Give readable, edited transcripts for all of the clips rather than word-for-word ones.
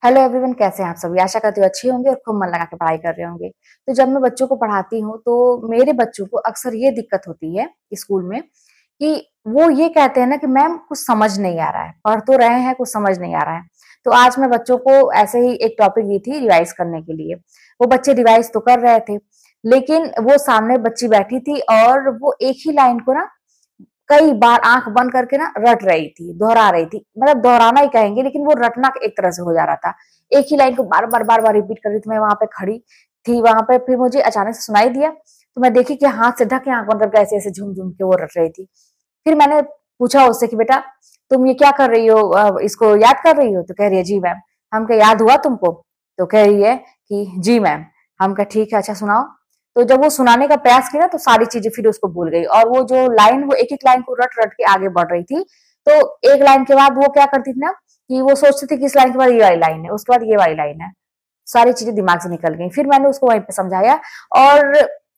Hello everyone, कैसे हैं आप सभी। आशा करती हूँ अच्छे होंगे और खूब मन लगा के पढ़ाई कर रहे होंगे। तो जब मैं बच्चों को पढ़ाती हूँ तो मेरे बच्चों को अक्सर ये दिक्कत होती है स्कूल में कि वो ये कहते हैं ना कि मैम कुछ समझ नहीं आ रहा है, पढ़ तो रहे हैं कुछ समझ नहीं आ रहा है। तो आज मैं बच्चों को ऐसे ही एक टॉपिक दी थी रिवाइज करने के लिए। वो बच्चे रिवाइज तो कर रहे थे, लेकिन वो सामने बच्ची बैठी थी और वो एक ही लाइन को ना कई बार आंख बंद करके ना रट रही थी, दोहरा रही थी। मतलब दोहराना ही कहेंगे, लेकिन वो रटना एक तरह से हो जा रहा था। एक ही लाइन को बार बार रिपीट कर रही थी। मैं वहां पे खड़ी थी वहां पे, फिर मुझे अचानक से सुनाई दिया तो मैं देखी कि हाथ से ढक के आंख बंद करके ऐसे ऐसे झूम झूम के वो रट रही थी। फिर मैंने पूछा उससे कि बेटा तुम ये क्या कर रही हो, इसको याद कर रही हो? तो कह रही है जी मैम। हम क्या याद हुआ तुमको? तो कह रही है कि जी मैम। हम क्या ठीक है, अच्छा सुनाओ। तो जब वो सुनाने का प्रयास किया तो सारी चीजें फिर उसको भूल गई, और वो जो लाइन, वो एक एक लाइन को रट रट के आगे बढ़ रही थी। तो एक लाइन के बाद वो क्या करती थी ना कि वो सोचती थी कि इस लाइन के बाद ये वाली लाइन है, उसके बाद ये वाली लाइन है। सारी चीजें दिमाग से निकल गई। फिर मैंने उसको वहीं पे समझाया। और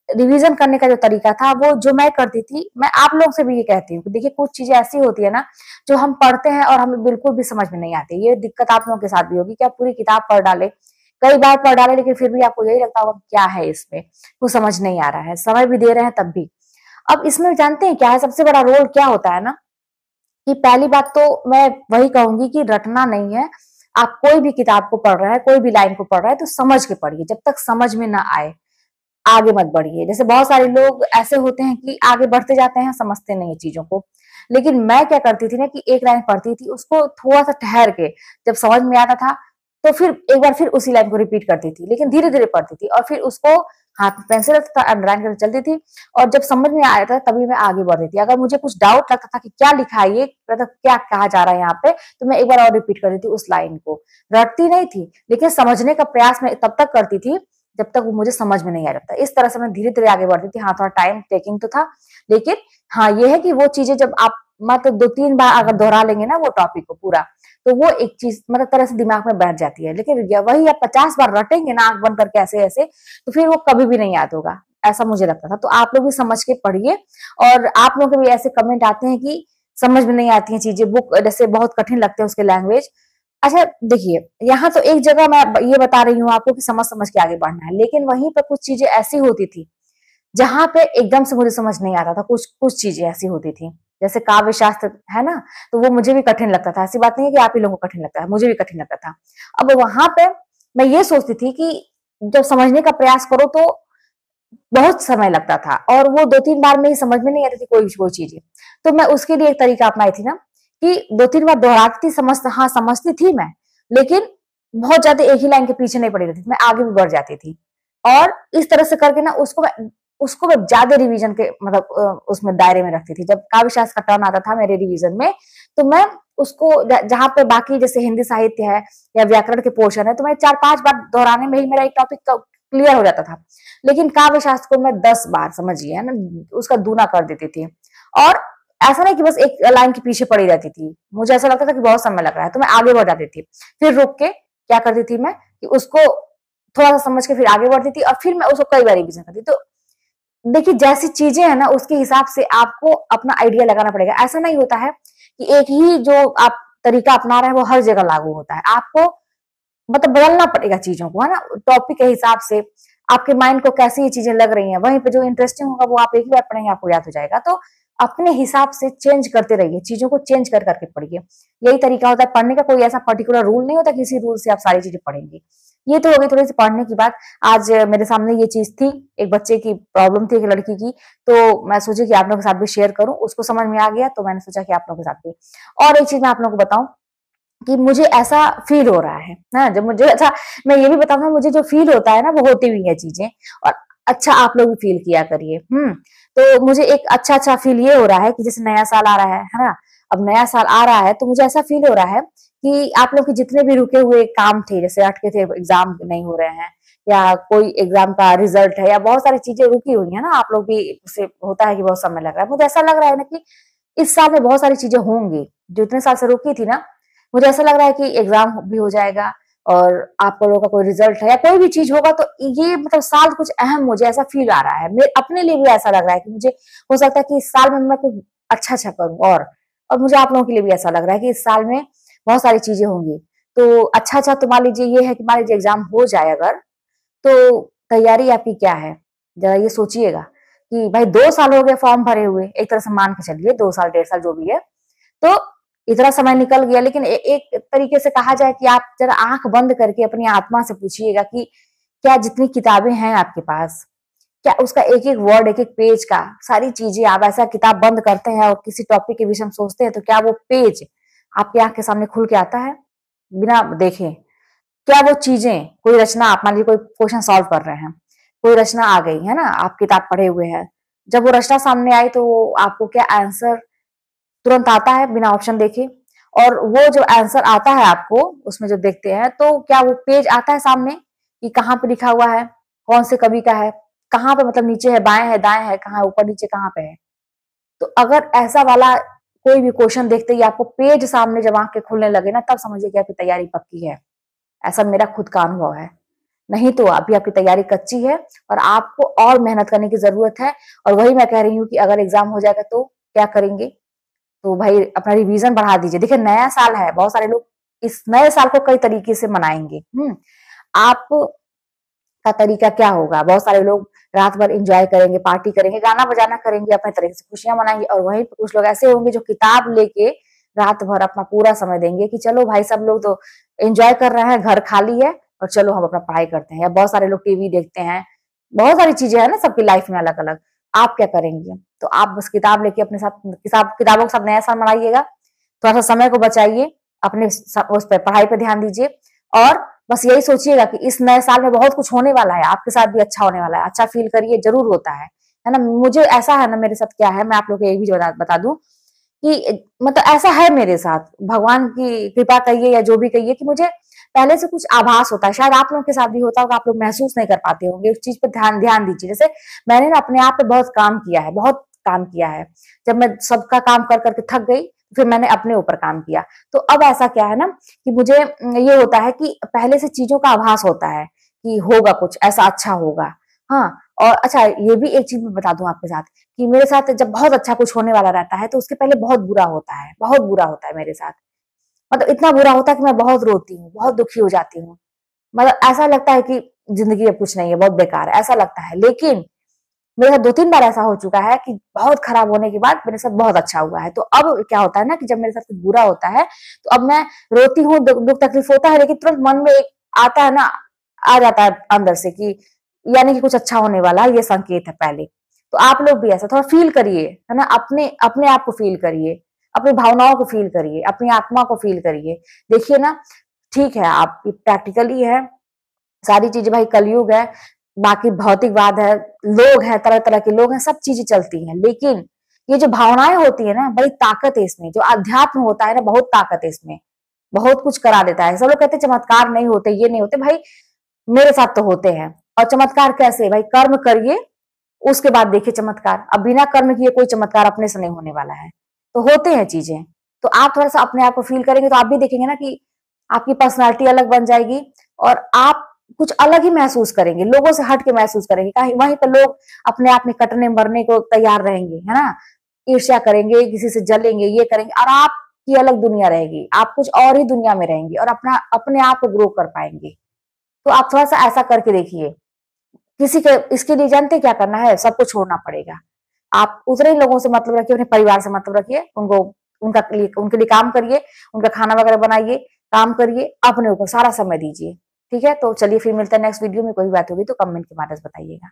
रिवीजन करने का जो तरीका था वो जो मैं करती थी, मैं आप लोग से भी ये कहती हूँ कि देखिए कुछ चीजें ऐसी होती है ना जो हम पढ़ते हैं और हमें बिल्कुल भी समझ में नहीं आती। ये दिक्कत आप लोगों के साथ भी होगी कि आप पूरी किताब पढ़ डाले, कई बार पढ़ डाले, लेकिन फिर भी आपको यही लगता होगा क्या है इसमें, कुछ समझ नहीं आ रहा है, समय भी दे रहे हैं तब भी। अब इसमें जानते हैं क्या है सबसे बड़ा रोल क्या होता है ना, कि पहली बात तो मैं वही कहूंगी कि रटना नहीं है। आप कोई भी किताब को पढ़ रहे हैं, कोई भी लाइन को पढ़ रहा है तो समझ के पढ़िए। जब तक समझ में ना आए आगे मत बढ़िए। जैसे बहुत सारे लोग ऐसे होते हैं कि आगे बढ़ते जाते हैं, समझते नहीं है चीजों को। लेकिन मैं क्या करती थी ना कि एक लाइन पढ़ती थी, उसको थोड़ा सा ठहर के जब समझ में आता था तो फिर एक बार फिर उसी लाइन को रिपीट करती थी, लेकिन धीरे धीरे पढ़ती थी और फिर उसको हाथ में पेंसिल रखता था, अंडरलाइन करके चलती थी। और जब समझ में आ जाता था तभी मैं आगे बढ़ती थी। अगर मुझे कुछ डाउट लगता था कि क्या लिखा है ये, मतलब क्या कहा जा रहा है यहाँ पे, तो मैं एक बार और रिपीट करती थी उस लाइन को। रटती नहीं थी, लेकिन समझने का प्रयास मैं तब तक करती थी जब तक वो मुझे समझ में नहीं आ रहा था। इस तरह से मैं धीरे धीरे आगे बढ़ती थी। हाँ, थोड़ा टाइम टेकिंग तो था, लेकिन हाँ ये है कि वो चीजें जब आप मतलब 2-3 बार अगर दोहरा लेंगे ना वो टॉपिक को पूरा, तो वो एक चीज मतलब तरह से दिमाग में बैठ जाती है। लेकिन वही आप 50 बार रटेंगे ना आंख बंद करके ऐसे ऐसे, तो फिर वो कभी भी नहीं याद होगा। ऐसा मुझे लगता था। तो आप लोग भी समझ के पढ़िए। और आप लोग के भी ऐसे कमेंट आते हैं कि समझ में नहीं आती हैं चीजें, बुक जैसे बहुत कठिन लगते हैं उसके लैंग्वेज। अच्छा देखिए, यहाँ तो एक जगह मैं ये बता रही हूँ आपको कि समझ समझ के आगे बढ़ना है, लेकिन वहीं पर कुछ चीजें ऐसी होती थी जहां पे एकदम से मुझे समझ नहीं आता था। कुछ कुछ चीजें ऐसी होती थी, जैसे काव्य शास्त्र है ना, तो वो मुझे भी कठिन लगता था। ऐसी बात नहीं है कि आप ही लोगों को कठिन लगता है, मुझे भी कठिन लगता था। अब वहां पे मैं ये सोचती थी कि जब समझने का प्रयास करो तो बहुत समय लगता था, और वो 2-3 बार में ही समझ में नहीं आती थी कोई कोई चीजें। तो मैं उसके लिए एक तरीका अपनाई थी ना कि 2-3 बार दोहराती थी, हाँ समझती थी मैं, लेकिन बहुत ज्यादा एक ही लाइन के पीछे नहीं पड़ी रहती थी, मैं आगे भी बढ़ जाती थी। और इस तरह से करके ना उसको मैं ज्यादा रिवीजन के मतलब उसमें दायरे में रखती थी। जब काव्य शास्त्र का टर्न आता था मेरे रिवीजन में, तो मैं उसको जहां पे बाकी जैसे हिंदी साहित्य है या व्याकरण के पोर्शन है, तो मैं 4-5 बार दोहराने में ही मेरा एक टॉपिक क्लियर हो जाता था। लेकिन काव्य शास्त्र को मैं 10 बार, समझिए है ना, उसका दूना कर देती थी। और ऐसा नहीं कि बस एक लाइन के पीछे पड़ी रहती थी, मुझे ऐसा लगता था कि बहुत समय लग रहा है तो मैं आगे बढ़ जाती थी। फिर रुक के क्या करती थी मैं कि उसको थोड़ा सा समझ के फिर आगे बढ़ती थी, और फिर मैं उसको कई बार रिवीजन करती थी। तो देखिए जैसी चीजें है ना उसके हिसाब से आपको अपना आइडिया लगाना पड़ेगा। ऐसा नहीं होता है कि एक ही जो आप तरीका अपना रहे हैं वो हर जगह लागू होता है। आपको मतलब बदलना पड़ेगा चीजों को, है ना, टॉपिक के हिसाब से। आपके माइंड को कैसी ये चीजें लग रही हैं, वहीं पे जो इंटरेस्टिंग होगा वो आप एक ही बार पढ़ेंगे आपको याद हो जाएगा। तो अपने हिसाब से चेंज करते रहिए, चीजों को चेंज कर करके पढ़िए। यही तरीका होता है पढ़ने का। कोई ऐसा पर्टिकुलर रूल नहीं होता किसी रूल से आप सारी चीजें पढ़ेंगे। ये तो हो गई थोड़ी सी पढ़ने की बात। आज मेरे सामने ये चीज थी, एक बच्चे की प्रॉब्लम थी, एक लड़की की, तो मैं सोची कि आप लोगों के साथ भी शेयर करूं। उसको समझ में आ गया तो मैंने सोचा कि आप लोगों के साथ भी। और एक चीज मैं आप लोगों को बताऊं कि मुझे ऐसा फील हो रहा है ना, जब मुझे अच्छा, मैं ये भी बताऊंगा मुझे जो फील होता है ना वो होती हुई है चीजें। और अच्छा आप लोग भी फील किया करिए। तो मुझे एक अच्छा अच्छा फील ये हो रहा है कि जैसे नया साल आ रहा है ना। अब नया साल आ रहा है तो मुझे ऐसा फील हो रहा है कि आप लोग के जितने भी रुके हुए काम थे, जैसे अटके थे, एग्जाम नहीं हो रहे हैं, या कोई एग्जाम का रिजल्ट है, या बहुत सारी चीजें रुकी हुई है ना, आप लोग भी से होता है कि बहुत समय लग रहा है। मुझे ऐसा लग रहा है ना कि इस साल में बहुत सारी चीजें होंगी जो इतने साल से रुकी थी ना। मुझे ऐसा लग रहा है कि एग्जाम भी हो जाएगा, और आप लोगों का कोई रिजल्ट है या कोई भी चीज होगा, तो ये मतलब साल कुछ अहम, मुझे ऐसा फील आ रहा है। मेरे अपने लिए भी ऐसा लग रहा है कि मुझे हो सकता है कि इस साल में मैं कुछ अच्छा अच्छा करूं। और मुझे आप लोगों के लिए भी ऐसा लग रहा है कि इस साल में बहुत सारी चीजें होंगी। तो अच्छा तो मान लीजिए ये है कि मान लीजिए एग्जाम हो जाए अगर, तो तैयारी आपकी क्या है, जरा ये सोचिएगा कि भाई 2 साल हो गए फॉर्म भरे हुए, एक तरह से मान के चलिए 2 साल 1.5 साल जो भी है, तो इतना समय निकल गया। लेकिन एक तरीके से कहा जाए कि आप जरा आंख बंद करके अपनी आत्मा से पूछिएगा कि क्या जितनी किताबें हैं आपके पास, क्या उसका एक एक वर्ड, एक एक पेज का सारी चीजें, आप ऐसा किताब बंद करते हैं और किसी टॉपिक के विषय में सोचते हैं, तो क्या वो पेज आपकी आंख के सामने खुल के आता है बिना देखे? क्या वो चीजें, कोई रचना, आप मान लीजिए कोई क्वेश्चन सॉल्व कर रहे हैं, कोई रचना आ गई है ना, आप किताब पढ़े हुए हैं, जब वो रचना सामने आई तो आपको क्या आंसर तुरंत आता है बिना ऑप्शन देखे? और वो जो आंसर आता है आपको उसमें जब देखते हैं, तो क्या वो पेज आता है सामने कि कहाँ पे लिखा हुआ है, कौन से कवि का है, कहाँ पे, मतलब नीचे है, बाएं है, दाएं है, कहाँ ऊपर नीचे कहाँ पे है? तो अगर ऐसा वाला कोई भी क्वेश्चन देखते ही आपको पेज सामने जब आंख के खुलने लगे ना, तब समझिए कि आपकी तैयारी पक्की है। ऐसा मेरा खुद का अनुभव है। नहीं तो अभी आपकी तैयारी कच्ची है और आपको और मेहनत करने की जरूरत है। और वही मैं कह रही हूँ कि अगर एग्जाम हो जाएगा तो क्या करेंगे? तो भाई अपना रिवीजन बढ़ा दीजिए। देखिए नया साल है, बहुत सारे लोग इस नए साल को कई तरीके से मनाएंगे। आप का तरीका क्या होगा? बहुत सारे लोग रात भर एंजॉय करेंगे, पार्टी करेंगे, गाना बजाना करेंगे, अपने तरीके से खुशियां मनाएंगे। और वहीं पे कुछ लोग ऐसे होंगे जो किताब लेके रात भर अपना पूरा समय देंगे कि चलो भाई सब लोग तो एंजॉय कर रहे हैं, घर खाली है और चलो हम अपना पढ़ाई करते हैं। या बहुत सारे लोग टीवी देखते हैं, बहुत सारी चीजें हैं ना सबकी लाइफ में अलग अलग। आप क्या करेंगे? तो आप बस किताब लेके अपने साथ किताबों के साथ नया साल मनाइएगा। थोड़ा सा समय को बचाइए, अपने उस पर पढ़ाई पे ध्यान दीजिए। और बस यही सोचिएगा कि इस नए साल में बहुत कुछ होने वाला है, आपके साथ भी अच्छा होने वाला है। अच्छा फील करिए, जरूर होता है ना। मुझे ऐसा है ना, मेरे साथ क्या है, मैं आप लोग को ये भी बता दूं कि मतलब ऐसा है मेरे साथ, भगवान की कृपा कहिए या जो भी कहिए, कि मुझे पहले से कुछ आभास होता है। शायद आप लोगों के साथ भी होता होगा, आप लोग महसूस नहीं कर पाते होंगे। उस चीज पर ध्यान ध्यान दीजिए। जैसे मैंने ना अपने आप पे बहुत काम किया है, बहुत काम किया है। जब मैं सबका काम कर करके थक गई, फिर मैंने अपने ऊपर काम किया। तो अब ऐसा क्या है ना कि मुझे ये होता है कि पहले से चीजों का आभास होता है कि होगा कुछ ऐसा अच्छा होगा। हाँ, और अच्छा ये भी एक चीज मैं बता दूं आपके साथ कि मेरे साथ जब बहुत अच्छा कुछ होने वाला रहता है तो उसके पहले बहुत बुरा होता है, बहुत बुरा होता है मेरे साथ। मतलब इतना बुरा होता है कि मैं बहुत रोती हूँ, बहुत दुखी हो जाती हूँ। मतलब ऐसा लगता है कि जिंदगी अब कुछ नहीं है, बहुत बेकार है, ऐसा लगता है। लेकिन मेरे साथ 2-3 बार ऐसा हो चुका है कि बहुत खराब होने के बाद मेरे साथ बहुत अच्छा हुआ है। तो अब क्या होता है ना कि जब मेरे साथ कुछ बुरा होता है तो अब मैं रोती हूँ, दुख तकलीफ होता है, लेकिन तुरंत मन में एक आता है ना, आ जाता है अंदर से कि यानी कि कुछ अच्छा होने वाला है, ये संकेत है पहले। तो आप लोग भी ऐसा थोड़ा फील करिए, है ना, अपने अपने आप को फील करिए, अपनी भावनाओं को फील करिए, अपनी आत्मा को फील करिए। देखिए ना, ठीक है आप प्रैक्टिकली है, सारी चीजें, भाई कलयुग है, बाकी भौतिकवाद है, लोग हैं, तरह तरह के लोग हैं, सब चीजें चलती हैं। लेकिन ये जो भावनाएं होती है ना, बड़ी ताकत है इसमें। जो अध्यात्म होता है ना, बहुत ताकत है इसमें, बहुत कुछ करा देता है। सब लोग कहते हैं चमत्कार नहीं होते, ये नहीं होते, भाई मेरे साथ तो होते हैं। और चमत्कार कैसे? भाई कर्म करिए, उसके बाद देखिए चमत्कार। अब बिना कर्म किए कोई चमत्कार अपने से नहीं होने वाला है। तो होते हैं चीजें। तो आप थोड़ा सा अपने आप को फील करेंगे तो आप भी देखेंगे ना कि आपकी पर्सनालिटी अलग बन जाएगी और आप कुछ अलग ही महसूस करेंगे, लोगों से हट के महसूस करेंगे। कहीं वहीं पर लोग अपने आप में कटने मरने को तैयार रहेंगे, है ना, ईर्ष्या करेंगे, किसी से जलेंगे, ये करेंगे, और आपकी अलग दुनिया रहेगी। आप कुछ और ही दुनिया में रहेंगे और अपना अपने आप को ग्रो कर पाएंगे। तो आप थोड़ा सा ऐसा करके देखिए। किसी के इसके लिए जानते क्या करना है? सबको छोड़ना पड़ेगा। आप उतने ही लोगों से मतलब रखिए, अपने परिवार से मतलब रखिए, उनको उनके लिए काम करिए, उनका खाना वगैरह बनाइए, काम करिए, अपने ऊपर सारा समय दीजिए। ठीक है, तो चलिए फिर मिलते हैं नेक्स्ट वीडियो में। कोई बात होगी तो कमेंट के माध्यम से बताइएगा।